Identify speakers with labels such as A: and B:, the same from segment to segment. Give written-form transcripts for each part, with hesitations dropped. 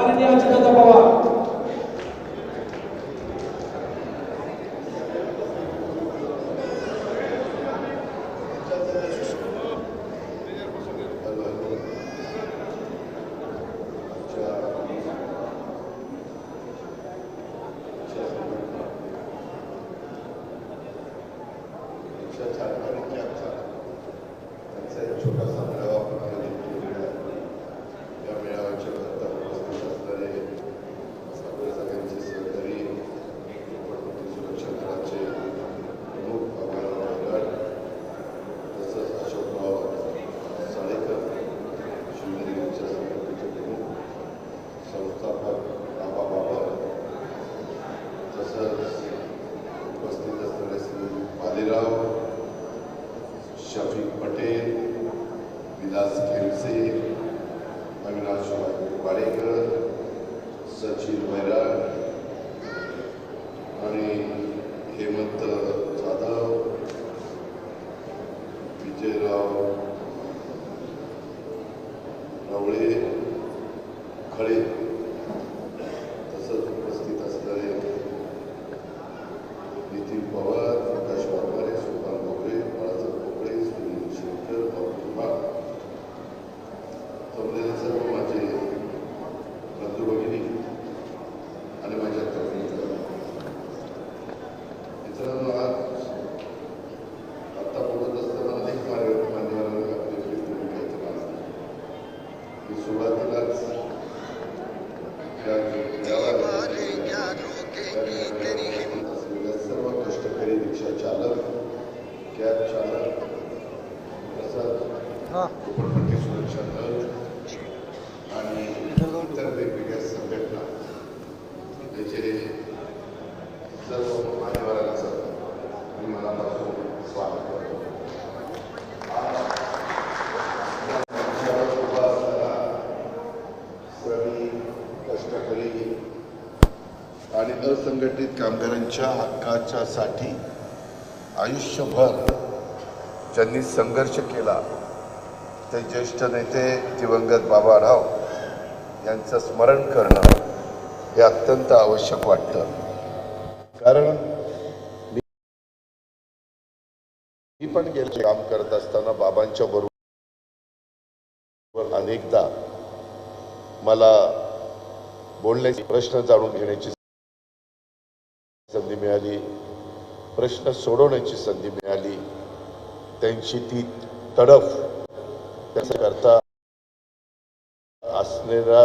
A: माननीय अजितदादा पवार
B: शफीक पटेल, विलास खेमसे, अविनाश वाडेकर, सचिन वैराग आणि हेमंत जाधव, विजयराव रवळे खळे तसंच उपस्थित असणारे नितीन पवार, प्रकाश वाघमारे, सुभाष भोगरे, बाळासाहेब भोगरे, सुनील शेखर, बाबा जमलेले सर्व माझे बंधू भगिनी आणि माझ्या मित्रांनो, आज आता बोलत असताना अनेक मान्यवरांनी आपली भूमिका इथं मांडली. मी सुरुवातीलाच सर्व कष्टकरी रिक्षा चालक, कॅब चालक, झोपडपट्टी सुरक्षा दल आणि इतर वेगवेगळ्या संघटना त्याचे सर्व मान्यवरांचं मी मनापासून स्वागत करतो. कष्टकरी आणि असंघटित कामगारांच्या हक्काच्या साठी आयुष्यभर ज्यांनी संघर्ष केला ते ज्येष्ठ नेते दिवंगत बाबा आढाव यांचं स्मरण करणं हे अत्यंत आवश्यक वाटतं. कारण मी पण गेले काम करत असताना बाबांच्या बरोबर अनेकदा मला बोलण्याची, प्रश्न जाणून घेण्याची संधी मिळाली, प्रश्न सोडवण्याची संधी मिळाली. त्यांची ती तडफ, त्याकरता असलेला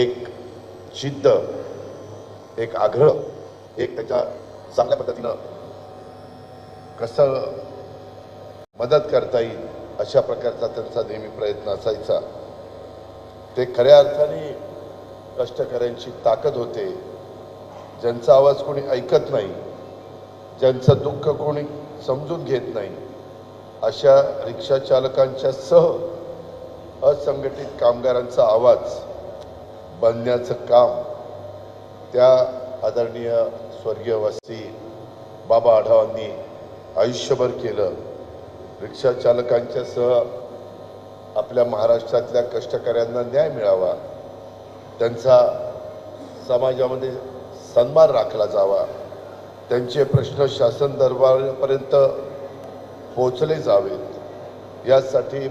B: एक जिद्द, एक आग्रह, एक त्याच्या चांगल्या पद्धतीनं कसं मदत करता येईल अशा प्रकारचा त्यांचा नेहमी प्रयत्न असायचा. ते खऱ्या अर्थाने कष्टकऱ्यांची ताकद होते. ज्यांचा आवाज कोणी ऐकत नाही, ज्यांचं दुःख कोणी समजून घेत नाही, अशा रिक्षा चालकांच्या सह असंघटित कामगारांचा आवाज बनण्याचं काम त्या आदरणीय स्वर्गीय वासी बाबा आढावांनी आयुष्यभर केलं. रिक्षा चालकांच्या सह आपल्या महाराष्ट्रातल्या कष्टकऱ्यांना न्याय मिळावा, त्यांचा समाजामध्ये सन्मान राखला जावा, त्यांचे प्रश्न शासन दरबारापर्यंत पोचले जावेत, यासाठी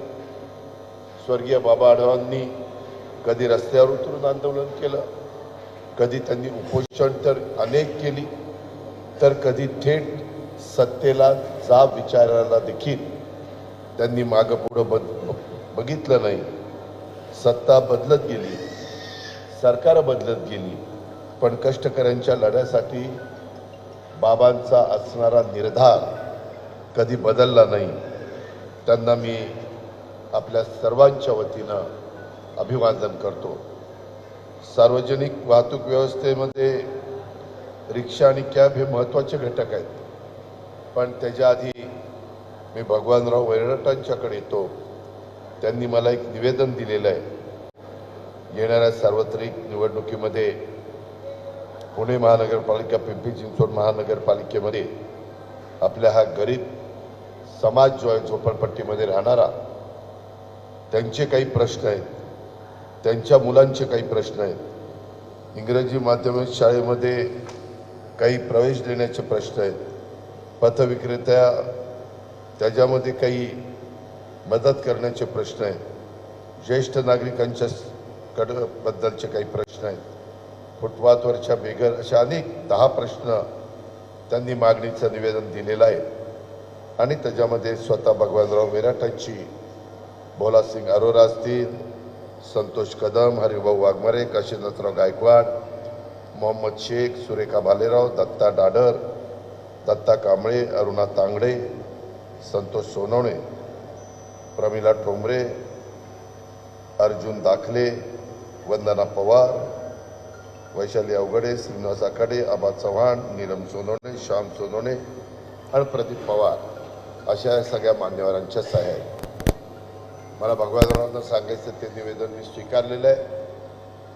B: स्वर्गीय बाबा आढावांनी कधी रस्त्यावर उतरून आंदोलन केलं, कधी त्यांनी उपोषण तर अनेक केली, तर कधी थेट सत्तेला जाब विचारायला देखील त्यांनी मागं पुढं बघितलं नाही. सत्ता बदलत गेली, सरकार बदलत गेली, पण कष्टकऱ्यांच्या लढ्यासाठी बाबांचा असणारा निर्धार कधी बदलला नाही. त्यांना मी आपल्या सर्वांच्या वतीनं अभिवादन करतो. सार्वजनिक वाहतूक व्यवस्थेमध्ये रिक्षा आणि कॅब हे महत्त्वाचे घटक आहेत, पण त्याच्या आधी मी भगवानराव वैराटांच्याकडे येतो. त्यांनी मला एक निवेदन दिलेलं आहे. येणाऱ्या सार्वत्रिक निवडणुकीमध्ये पुणे महानगरपालिका, पिंपरी चिंचवड महानगरपालिकेमध्ये आपल्या हा गरीब समाज जो आहे झोपडपट्टीमध्ये राहणारा, त्यांचे काही प्रश्न आहेत त्यांच्या मुलांचे काही प्रश्न आहेत, इंग्रजी माध्यमिक शाळेमध्ये काही प्रवेश देण्याचे प्रश्न आहेत, पथविक्रेत्या त्याच्यामध्ये काही मदत करण्याचे प्रश्न आहेत, ज्येष्ठ नागरिकांच्या बद्दलचे काही प्रश्न आहेत, फुटपाथवरच्या बेघर, अशा अनेक 10 प्रश्न त्यांनी मागणीचं निवेदन दिलेलं आहे. आणि त्याच्यामध्ये स्वतः भगवानराव मेराटांची, भोलासिंग अरोरा असतील, संतोष कदम, हरिभाऊ वाघमारे, काशीनाथराव गायकवाड, मोहम्मद शेख, सुरेखा भालेराव, दत्ता डाडर, दत्ता कांबळे, अरुणा तांगडे, संतोष सोनवणे, प्रमिला ठोंबरे, अर्जुन दाखले, वंदना पवार, वैशाली अवघडे, श्रीनिवास आखाडे, आबा चव्हाण, नीलम सोनवणे, श्याम सोनवणे आणि प्रदीप पवार, अशा सगळ्या मान्यवरांच्या सह्या आहेत. मला भगवानरावांना सांगायचं ते निवेदन मी स्वीकारलेलं आहे.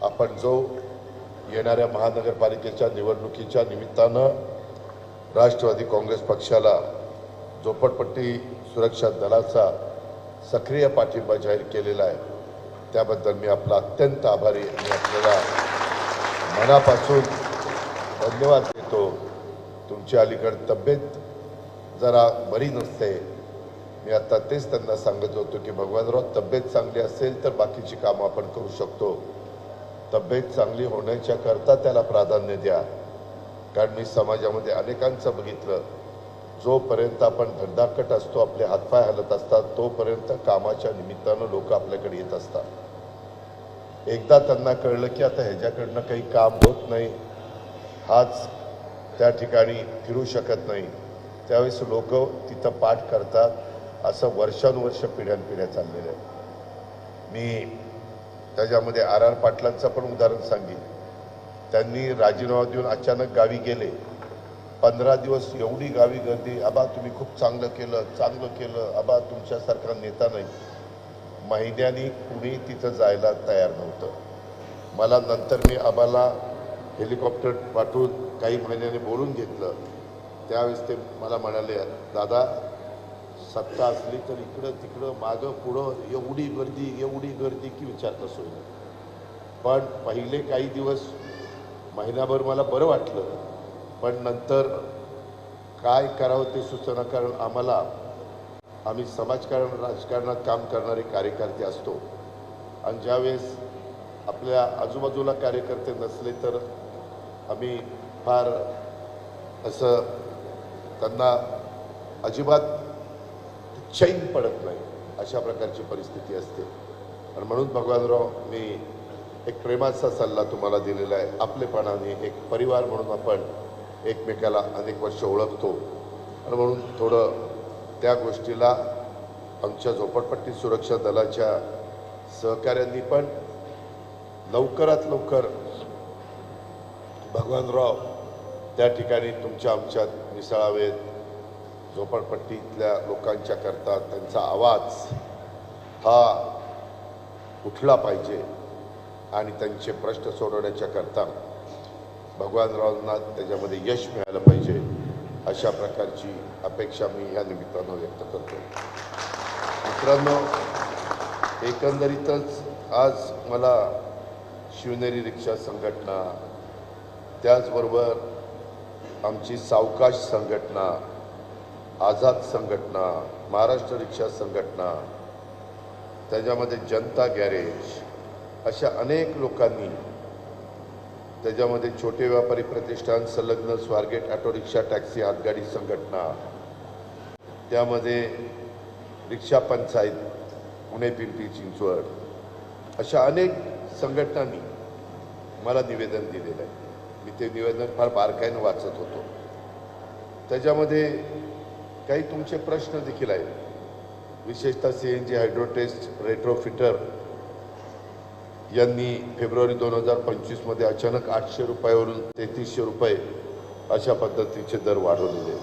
B: आपण जो येणाऱ्या महानगरपालिकेच्या निवडणुकीच्या निमित्तानं राष्ट्रवादी काँग्रेस पक्षाला झोपडपट्टी सुरक्षा दलाचा सक्रिय पाठिंबा जाहीर केलेला आहे, त्याबद्दल मी आपला अत्यंत आभारी आणि आपल्याला मनापासून धन्यवाद देतो. तुमची अलीकडे तब्येत जरा बरी नसते. मी आता तेच त्यांना सांगत होतो की भगवानराव, तब्येत चांगली असेल तर बाकीची कामं आपण करू शकतो. तब्येत चांगली होण्याच्या करता त्याला प्राधान्य द्या. कारण मी समाजामध्ये अनेकांचं बघितलं, जोपर्यंत आपण धडधाकट असतो, आपले हातपाय हलत असतात, तोपर्यंत कामाच्या निमित्तानं लोक आपल्याकडे येत असतात. एकदा त्यांना कळलं की आता ह्याच्याकडनं काही काम होत नाही, हाच त्या ठिकाणी फिरू शकत नाही, त्यावेळेस लोक तिथं पाठ करतात. असं वर्षानुवर्ष पिढ्यानपिढ्या चाललेलं आहे. मी त्याच्यामध्ये आर पाटलांचं पण उदाहरण सांगेन. त्यांनी राजीनामा देऊन अचानक गावी गेले. 15 दिवस एवढी गावी गर्दी, आबा तुम्ही खूप चांगलं केलं, आबा तुमच्यासारखा नेता नाही. महिन्यांनी कुणी तिथं जायला तयार नव्हतं. मला नंतर मी आबाला हेलिकॉप्टर पाठवून काही महिन्यांनी बोलून घेतलं. त्यावेळेस ते मला म्हणाले, दादा सत्ता असली तर इकडं तिकडं मागं पुढं एवढी गर्दी की विचारता सोय नाही. पण पहिले काही दिवस, महिनाभर मला बरं वाटलं, पण नंतर काय करावं ते सुचना. कारण आम्ही समाजकारण राजकारणात काम करणारे कार्यकर्ते असतो आणि ज्यावेळेस आपल्या आजूबाजूला कार्यकर्ते नसले तर आम्ही फार असं त्यांना अजिबात चैन पडत नाही, अशा प्रकारची परिस्थिती असते. आणि म्हणून भगवानराव, मी एक प्रेमाचा सल्ला तुम्हाला दिलेला आहे. आपलेपणाने एक परिवार म्हणून आपण एकमेकाला अनेक वर्ष ओळखतो आणि म्हणून थोडं त्या गोष्टीला आमच्या झोपडपट्टी सुरक्षा दलाच्या सहकाऱ्यांनी पण लवकरात लवकर भगवानराव त्या ठिकाणी आमच्यात मिसळावेत. झोपडपट्टीतल्या लोकांच्या करता त्यांचा आवाज हा उठला पाहिजे आणि त्यांचे प्रश्न सोडवण्याच्या करता भगवानरावांना त्याच्यामध्ये यश मिळालं पाहिजे, अशा प्रकारची अपेक्षा मी ह्या निमित्तानं व्यक्त करतो. मित्रांनो, एकंदरीतच आज मला शिवनेरी रिक्षा संघटना, त्याचबरोबर आमची सावकाश संघटना, आझाद संघटना, महाराष्ट्र रिक्षा संघटना, त्याच्यामध्ये जनता गॅरेज, अशा अनेक लोकांनी, त्याच्यामध्ये छोटे व्यापारी प्रतिष्ठान, संलग्न स्वारगेट ऑटो रिक्षा टॅक्सी हातगाडी संघटना, त्यामध्ये रिक्षा पंचायत पुणे पिंपरी चिंचवड, अशा अनेक संघटनांनी मला निवेदन दिलेलं आहे. मी ते निवेदन फार बारकाईनं वाचत होतो. त्याच्यामध्ये काही तुमचे प्रश्न देखील आहेत. विशेषतः CNG हायड्रोटेस्ट रेट्रोफिटर यांनी फेब्रुवारी 2025 मध्ये अचानक 800 रुपयावरून 3300 रुपये अशा पद्धतीचे दर वाढवलेले.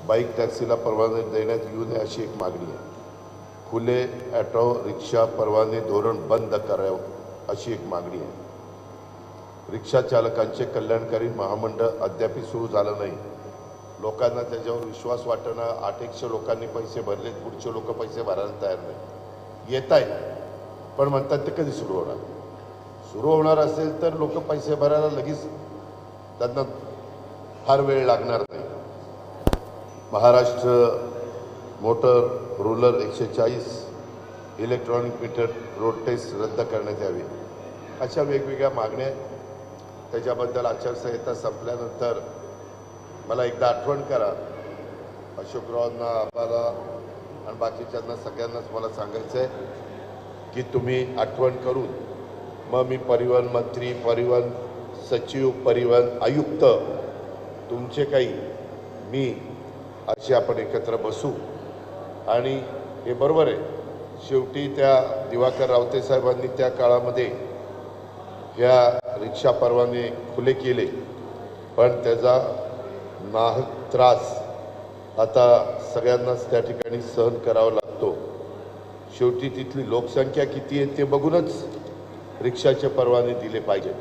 B: बाईक टॅक्सीला परवाने देण्यात येऊ नये अशी एक मागणी आहे. खुले ऑटो रिक्षा परवाने धोरण बंद करावं अशी एक मागणी आहे. रिक्षा चालकांचे कल्याणकारी महामंडळ अद्याप सुरू झालं नाही. लोकांना त्याच्यावर विश्वास वाटणं. 800 लोकांनी पैसे भरलेत, पुढचे लोक पैसे भरायला तयार नाही. येत आहे पण म्हणतात ते कधी सुरू होणार. सुरू होणार असेल तर लोक पैसे भरायला लगेच त्यांना फार वेळ लागणार नाही. Maharashtra motor rural 140 electronic meter road test रद्द करण्यात यावी, अशा वेगवेगळ्या मागण्या. त्याच्याबद्दल आचारसंहिता संपल्यानंतर मला एकदा आठवण करा. अशोकरावांना, आम्हाला आणि बाकीच्यांना सगळ्यांनाच मला सांगायचं आहे की तुम्ही आठवण करून मग मी परिवहन मंत्री, परिवहन सचिव, परिवहन आयुक्त, तुमचे काही मी असे आपण एकत्र बसू. आणि हे बरोबर आहे, शेवटी त्या दिवाकर रावते साहेबांनी त्या काळामध्ये ह्या रिक्षा परवाने खुले केले, पण त्याचा नाहक त्रास आता सगळ्यांनाच त्या ठिकाणी सहन करावा लागतो. शेवटी तिथली लोकसंख्या किती आहे ते बघूनच रिक्षाचे परवाने दिले पाहिजेत.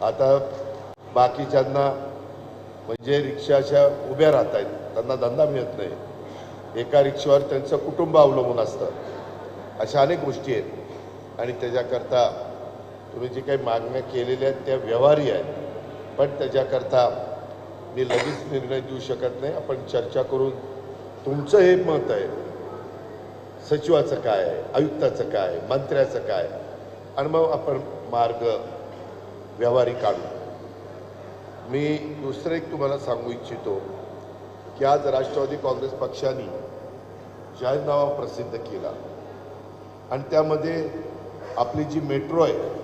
B: आता बाकीच्यांना म्हणजे रिक्षाच्या उभ्या राहत आहेत, त्यांना धंदा मिळत नाही, एका रिक्षावर त्यांचं कुटुंब अवलंबून असतं. अशा अनेक गोष्टी आहेत आणि त्याच्याकरता तुम्ही जे काही मागण्या केलेल्या आहेत त्या व्यवहारी आहेत, पण त्याच्याकरता मी लगेच निर्णय देऊ शकत नाही. आपण चर्चा करून तुमचं हे मत आहे, सचिवाचं काय आहे, आयुक्ताचं काय, मंत्र्याचं काय, आणि मग आपण मार्ग व्यवहारी काढू. मी दुसरं एक तुम्हाला सांगू इच्छितो की आज राष्ट्रवादी काँग्रेस पक्षाने जाहीरनामा प्रसिद्ध केला आणि त्यामध्ये आपली जी मेट्रो आहे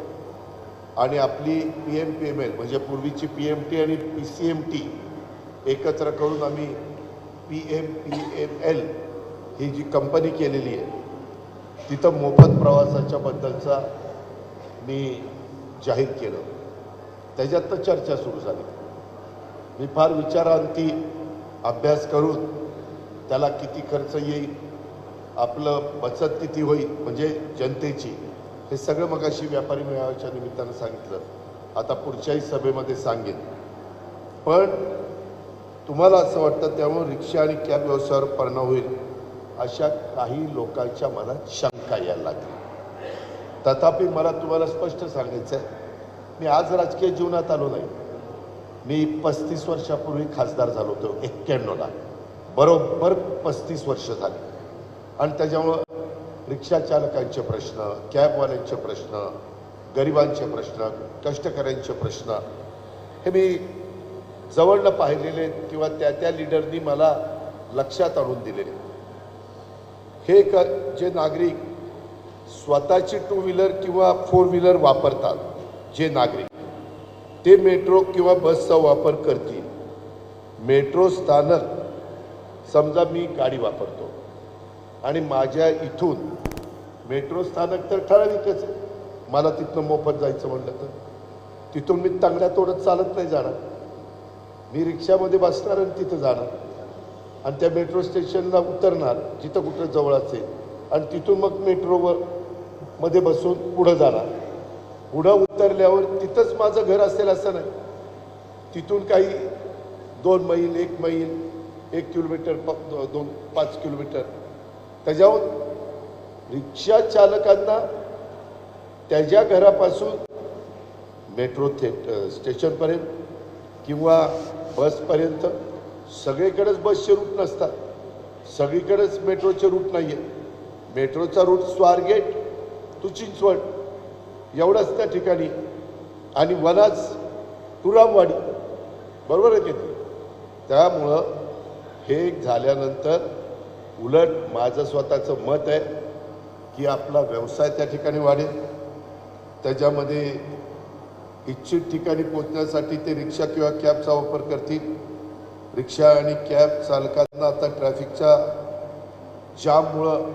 B: आणि आपली PMPML म्हणजे पूर्वीची PMT आणि PCMT एकत्र करून आम्ही PMPML ही जी कंपनी केलेली आहे, तिथं मोफत प्रवासाच्या बद्दलचा मी जाहीर केलं. त्याच्यात चर्चा सुरू झाली. मी फार विचारांती अभ्यास करून त्याला किती खर्च येईल, आपलं बचत किती होईल म्हणजे जनतेची, हे सगळं मगाशी व्यापारी मेळाव्याच्या निमित्तानं सांगितलं. आता पुढच्याही सभेमध्ये सांगेन. पण तुम्हाला असं वाटतं त्यामुळे रिक्षा आणि कॅब व्यवसायावर परिणाम होईल अशा काही लोकांच्या मनात शंका यायला लागली. तथापि मला तुम्हाला स्पष्ट सांगायचं आहे, मी आज राजकीय जीवनात आलो नाही. मी 35 वर्षापूर्वी खासदार झालो होतो 91ला, बरोबर 35 वर्ष झाली. आणि त्याच्यामुळं रिक्षा चालकांचे प्रश्न, कॅबवाल्यांचे प्रश्न, गरिबांचे प्रश्न, कष्टकऱ्यांचे प्रश्न हे मी जवळनं पाहिलेले किंवा त्या लीडरनी मला लक्षात आणून दिलेले. हे जे नागरिक स्वतःची 2 व्हीलर किंवा 4 व्हीलर वापरतात, जे नागरिक ते मेट्रो किंवा बसचा वापर करतील. मेट्रो स्थानक समजा मी गाडी वापरतो आणि माझ्या इथून मेट्रो स्थानक तर ठराविकच आहे, मला तिथनं मोफत जायचं म्हटलं तर तिथून मी तांगड्या तोडत चालत नाही जाणार. मी रिक्षामध्ये बसणार आणि तिथं जाणार आणि त्या मेट्रो स्टेशनला उतरणार जिथं कुठं जवळ असेल आणि तिथून मग मेट्रोवर मध्ये बसून पुढं जाणार. पुढं उतरल्यावर तिथंच माझं घर असेल असं नाही, तिथून काही 2 मैल 1 मैल 1 किलोमीटर 5 किलोमीटर त्याच्यावर रिक्षा चालकांना त्याच्या घरापासून मेट्रो स्टेशनपर्यंत किंवा बसपर्यंत सगळीकडेच बसचे रूट नसतात, सगळीकडेच मेट्रोचे रूट नाही आहे. मेट्रोचा रूट स्वारगेट टू चिंचवड एवढंच त्या ठिकाणी आणि वनाज टू रामवाडी, बरोबर आहे की. त्यामुळं हे झाल्यानंतर उलट माझं स्वतःचं मत आहे की आपला व्यवसाय त्या ठिकाणी वाढेल. त्याच्यामध्ये इच्छित ठिकाणी पोचण्यासाठी ते रिक्षा किंवा कॅबचा वापर करतील. रिक्षा आणि कॅब चालकांना आता ट्रॅफिकच्या जाममुळं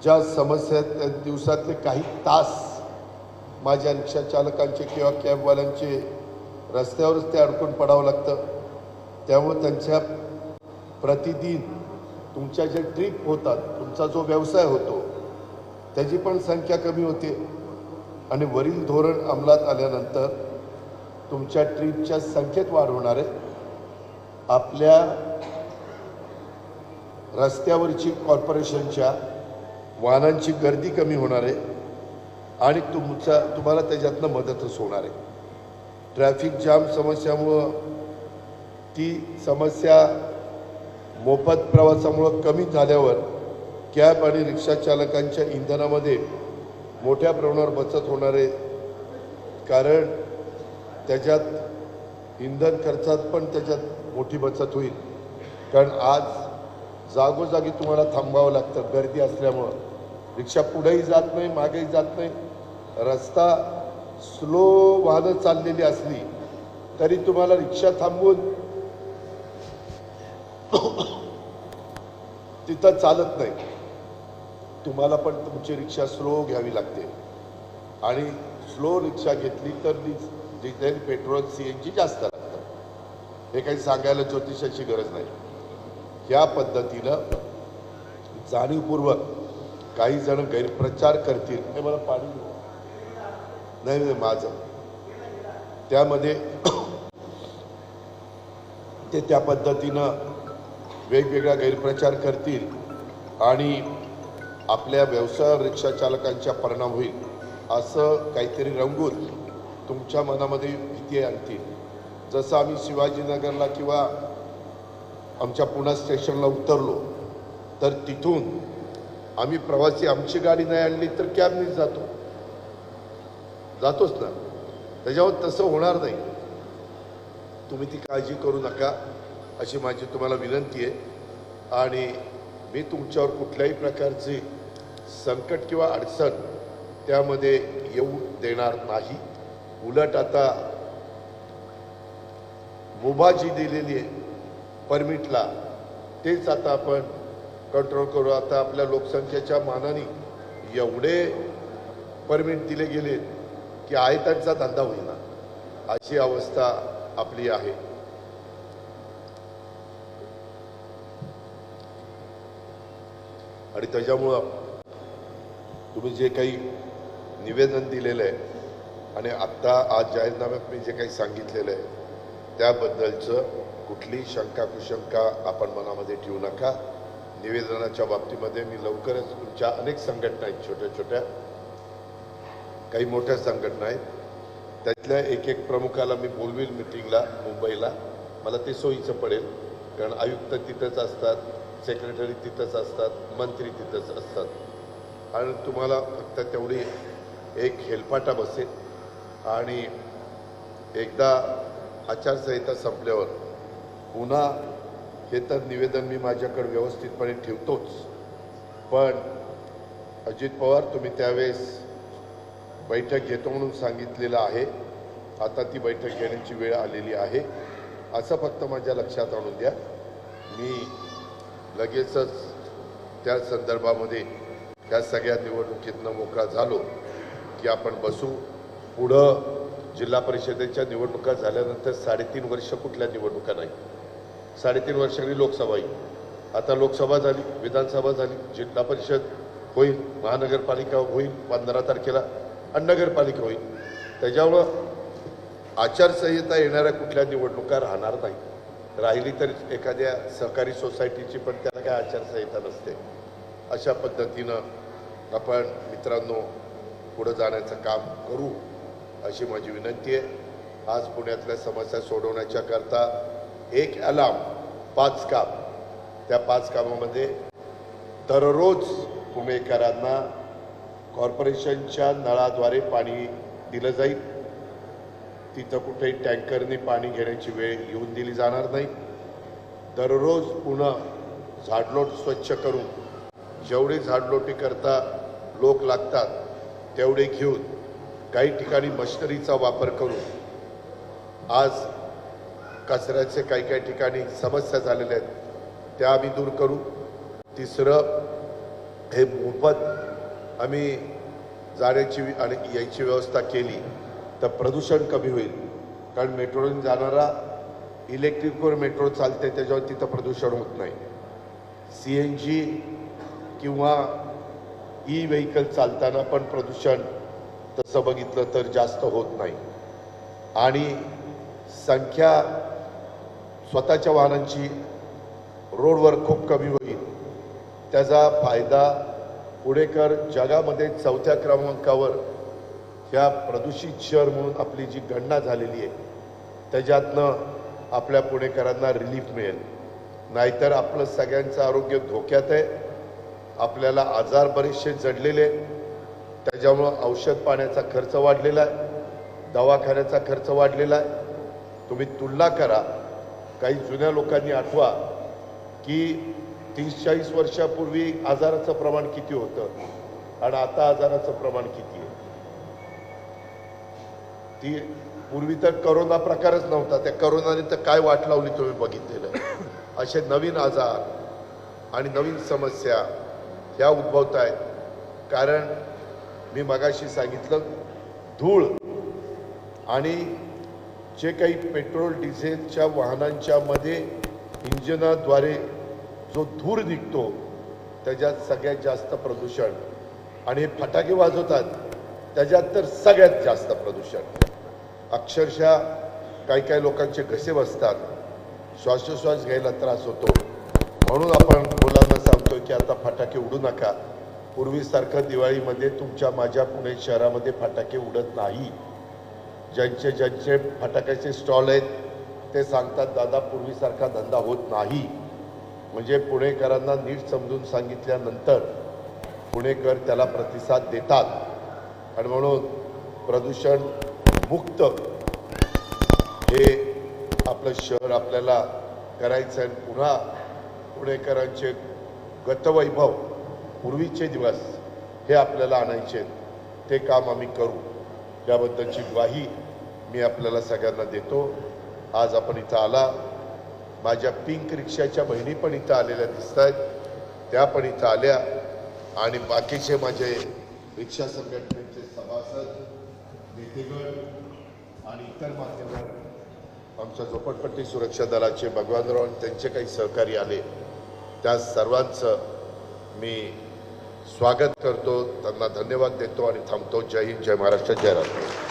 B: ज्या समस्या आहेत त्या दिवसातले काही तास माझ्या रिक्षा चालकांचे किंवा कॅबवाल्यांचे रस्त्यावरच ते अडकून पडावं लागतं. त्यामुळे त्यांच्या प्रतिदिन तुमच्या जे ट्रिप होतात, तुमचा जो व्यवसाय होतो त्याची पण संख्या कमी होते आणि वरील धोरण अंमलात आल्यानंतर तुमच्या ट्रिपच्या संख्येत वाढ होणार आहे. आपल्या रस्त्यावरची कॉर्पोरेशनच्या वाहनांची गर्दी कमी होणार आहे आणि तुम्हाला त्याच्यातनं मदतच होणार आहे. ट्रॅफिक जाम समस्यामुळं ती समस्या मोफत प्रवासामुळं कमी झाल्यावर कॅब आणि रिक्षा चालकांच्या इंधनामध्ये मोठ्या प्रमाणावर बचत होणार आहे. कारण त्याच्यात इंधन खर्चात पण त्याच्यात मोठी बचत होईल. कारण आज जागोजागी तुम्हाला थांबावं लागतं गर्दी असल्यामुळं. रिक्षा पुढेही जात नाही, मागेही जात नाही. रस्ता स्लो वाहनं चाललेली असली तरी तुम्हाला रिक्षा थांबवून तिथं चालत नाही. तुम्हाला पण तुमची रिक्षा स्लो घ्यावी लागते आणि स्लो रिक्षा घेतली तर डिझेल, पेट्रोल, CNG जास्त लागतं. हे काही सांगायला ज्योतिषाची गरज नाही. या पद्धतीनं जाणीवपूर्वक काही जण गैरप्रचार करतील. हे मला पाणी नाही माझं त्यामध्ये ते त्या पद्धतीनं वेगवेगळा गैरप्रचार करतील आणि आपल्या व्यवसाय रिक्षा चालकांच्या परिणाम होईल असं काहीतरी रंगून तुमच्या मनामध्ये भीती आणतील. जसं आम्ही शिवाजीनगरला किंवा आमच्या पुणे स्टेशनला उतरलो तर तिथून आम्ही प्रवासी आमची गाडी नाही आणली तर कॅबनीच जातोच ना. त्याच्यावर तसं होणार नाही. तुम्ही ती काळजी करू नका अशी माझी तुम्हाला विनंती आहे. आणि मी तुमच्यावर कुठल्याही प्रकारचे संकट किंवा अडचण त्यामध्ये येऊ देणार नाही. उलट आता मुभा जी दिलेली आहे परमिटला तेच आता आपण कंट्रोल करू. आता आपल्या लोकसंख्येच्या मानाने एवढे परमिट दिले गेले की आयतांचा धंदा होईना अशी अवस्था आपली आहे. आणि त्याच्यामुळं तुम्ही जे काही निवेदन दिलेलं आहे आणि आत्ता आज जाहीरनाम्यात मी जे काही सांगितलेलं आहे त्याबद्दलचं कुठलीही शंका कुशंका आपण मनामध्ये ठेवू नका. निवेदनाच्या बाबतीमध्ये मी लवकरच तुमच्या अनेक संघटना आहेत, छोट्या छोट्या काही मोठ्या संघटना आहेत, त्यातल्या एक एक प्रमुखाला मी बोलवील मिटिंगला मुंबईला. मला ते सोयीचं पडेल कारण आयुक्त तिथंच असतात, सेक्रेटरी तिथंच असतात, मंत्री तिथंच असतात आणि तुम्हाला फक्त तेवढी एक हेलपाटा बसेल. आणि एकदा आचारसंहिता संपल्यावर पुन्हा हे तर निवेदन मी माझ्याकडे व्यवस्थितपणे ठेवतोच. पण अजित पवार तुम्ही त्यावेळेस बैठक घेतो म्हणून सांगितलेलं आहे. आता ती बैठक घेण्याची वेळ आलेली आहे असं फक्त माझ्या लक्षात आणून द्या. मी लगेचच त्या संदर्भामध्ये त्या सगळ्या निवडणुकीतनं मोकळा झालो की आपण बसू. पुढं जिल्हा परिषदेच्या निवडणुका झाल्यानंतर 3.5 वर्ष कुठल्या निवडणुका नाही. 3.5 वर्षांनी लोकसभा येईल. आता लोकसभा झाली, विधानसभा झाली, जिल्हा परिषद होईल, महानगरपालिका होईल 15 तारखेला आणि नगरपालिका होईल. त्याच्यामुळं आचारसंहिता येणाऱ्या कुठल्या निवडणुका राहणार नाही. राहिली तर एखाद्या सहकारी सोसायटीची, पण त्याला काय आचारसंहिता नसते. अशा पद्धतीनं आपण मित्रांनो पुढं जाण्याचं काम करू अशी माझी विनंती आहे. आज पुण्यातल्या समस्या सोडवण्याच्या करता एक अलार्म 5 काम, त्या 5 कामामध्ये दररोज पुणेकरांना कॉर्पोरेशनच्या नळाद्वारे पाणी दिलं जाईल. तिथं कुठेही टँकरने पाणी घेण्याची वेळ येऊन दिली जाणार नाही. दररोज पुन्हा झाडलोट स्वच्छ करून जेवढी झाडलोटी करता लोक लागतात तेवढे घेऊन काही ठिकाणी मशिनरीचा वापर करून आज कचऱ्याचे काही ठिकाणी समस्या झालेल्या आहेत त्या आम्ही दूर करू. तिसरं हे मोफत आम्ही जाण्याची आणि यायची व्यवस्था केली तर प्रदूषण कमी होईल. कारण मेट्रोने जाणारा इलेक्ट्रिकवर मेट्रो चालते त्याच्यावर तिथं प्रदूषण होत नाही. CNG किंवा व्हेकल चालताना पण प्रदूषण तसं बघितलं तर जास्त होत नाही. आणि संख्या स्वतःच्या वाहनांची रोडवर खूप कमी होईल. त्याचा फायदा पुणेकर जगामध्ये 4थ्या क्रमांकावर ह्या प्रदूषित शहर म्हणून आपली जी गणना झालेली आहे त्याच्यातनं आपल्या पुणेकरांना रिलीफ मिळेल. नाहीतर आपलं सगळ्यांचं आरोग्य धोक्यात आहे. आपल्याला आजार बरेचसे जडलेले आहेत. त्याच्यामुळं औषध पाण्याचा खर्च वाढलेला आहे, दवाखान्याचा खर्च वाढलेला आहे. तुम्ही तुलना करा. काही जुन्या लोकांनी आठवा की 30-40 वर्षापूर्वी आजाराचं प्रमाण किती होतं आणि आता आजाराचं प्रमाण किती आहे. ती पूर्वी तर करोना प्रकारच नव्हता. त्या करोनाने तर काय वाट लावली तुम्ही बघितलेलं. असे नवीन आजार आणि नवीन समस्या ह्या उद्भवत आहेत. कारण मी मगाशी सांगितलं, धूळ आणि जे काही पेट्रोल डिझेलच्या वाहनांच्या मध्ये इंजिनाद्वारे जो धूर निघतो त्याच्यात सगळ्यात जास्त प्रदूषण. आणि हे फटाके वाजवतात त्याच्यात तर सगळ्यात जास्त प्रदूषण. अक्षरशः काही लोकांचे घसे बसतात, श्वासोश्वास घ्यायला त्रास होतो. म्हणून आपण मुलांना सांगतोय की आता फटाके उडू नका. पूर्वीसारखं दिवाळीमध्ये तुमच्या माझ्या पुणे शहरामध्ये फटाके उडत नाही. ज्यांचे फटाक्याचे स्टॉल आहेत ते सांगतात दादा पूर्वीसारखा धंदा होत नाही. म्हणजे पुणेकरांना नीट समजून सांगितल्यानंतर पुणेकर त्याला प्रतिसाद देतात. आणि म्हणून प्रदूषण मुक्त हे आपलं शहर आपल्याला करायचं आहे. पुन्हा पुणेकरांचे गतवैभव, पूर्वीचे दिवस हे आपल्याला आणायचे. ते काम आम्ही करू याबद्दलची ग्वाही मी आपल्याला सगळ्यांना देतो. आज आपण इथं आला. माझ्या पिंक रिक्षाच्या बहिणी पण इथं आलेल्या दिसत आहेत, त्या पण इथं आल्या. आणि बाकीचे माझे रिक्षा संघटनेचे सभासद, नेतेगण आणि इतर माध्यमांवर आमच्या झोपडपट्टी सुरक्षा दलाचे भगवानराव आणि त्यांचे काही सहकारी आले, त्या सर्वांचं मी स्वागत करतो, त्यांना धन्यवाद देतो आणि थांबतो. जय हिंद, जय महाराष्ट्र, जय राष्ट्र.